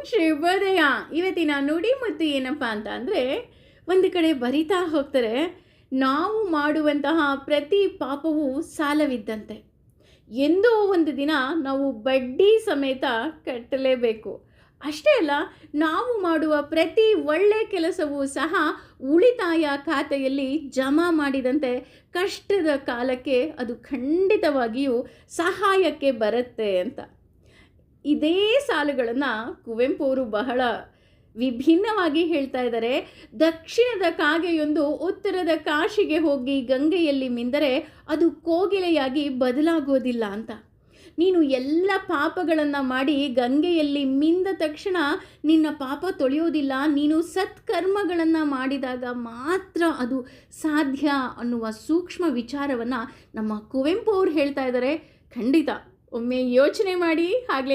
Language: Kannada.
ಶುಭೋದಯ. ಇವತ್ತಿನ ನುಡಿ ಮುತ್ತು ಏನಪ್ಪ ಅಂತ ಅಂದರೆ, ಒಂದು ಕಡೆ ಬರಿತಾ ಹೋಗ್ತಾರೆ, ನಾವು ಮಾಡುವಂತಹ ಪ್ರತಿ ಪಾಪವೂ ಸಾಲವಿದ್ದಂತೆ, ಎಂದೋ ಒಂದು ದಿನ ನಾವು ಬಡ್ಡಿ ಸಮೇತ ಕಟ್ಟಲೇಬೇಕು. ಅಷ್ಟೇ ಅಲ್ಲ, ನಾವು ಮಾಡುವ ಪ್ರತಿ ಒಳ್ಳೆ ಕೆಲಸವೂ ಸಹ ಉಳಿತಾಯ ಖಾತೆಯಲ್ಲಿ ಜಮಾ ಮಾಡಿದಂತೆ ಕಷ್ಟದ ಕಾಲಕ್ಕೆ ಅದು ಖಂಡಿತವಾಗಿಯೂ ಸಹಾಯಕ್ಕೆ ಬರುತ್ತೆ ಅಂತ. ಇದೇ ಸಾಲುಗಳನ್ನು ಕುವೆಂಪು ಅವರು ಬಹಳ ವಿಭಿನ್ನವಾಗಿ ಹೇಳ್ತಾ ಇದ್ದಾರೆ. ದಕ್ಷಿಣದ ಕಾಗೆಯೊಂದು ಉತ್ತರದ ಕಾಶಿಗೆ ಹೋಗಿ ಗಂಗೆಯಲ್ಲಿ ಮಿಂದರೆ ಅದು ಕೋಗಿಲೆಯಾಗಿ ಬದಲಾಗೋದಿಲ್ಲ ಅಂತ. ನೀನು ಎಲ್ಲ ಪಾಪಗಳನ್ನು ಮಾಡಿ ಗಂಗೆಯಲ್ಲಿ ಮಿಂದ ತಕ್ಷಣ ನಿನ್ನ ಪಾಪ ತೊಳೆಯೋದಿಲ್ಲ, ನೀನು ಸತ್ಕರ್ಮಗಳನ್ನು ಮಾಡಿದಾಗ ಮಾತ್ರ ಅದು ಸಾಧ್ಯ ಅನ್ನುವ ಸೂಕ್ಷ್ಮ ವಿಚಾರವನ್ನು ನಮ್ಮ ಕುವೆಂಪು ಅವರು ಹೇಳ್ತಾ ಇದ್ದಾರೆ. ಖಂಡಿತ ಒಮ್ಮೆ ಯೋಚನೆ ಮಾಡಿ. ಆಗಲೇ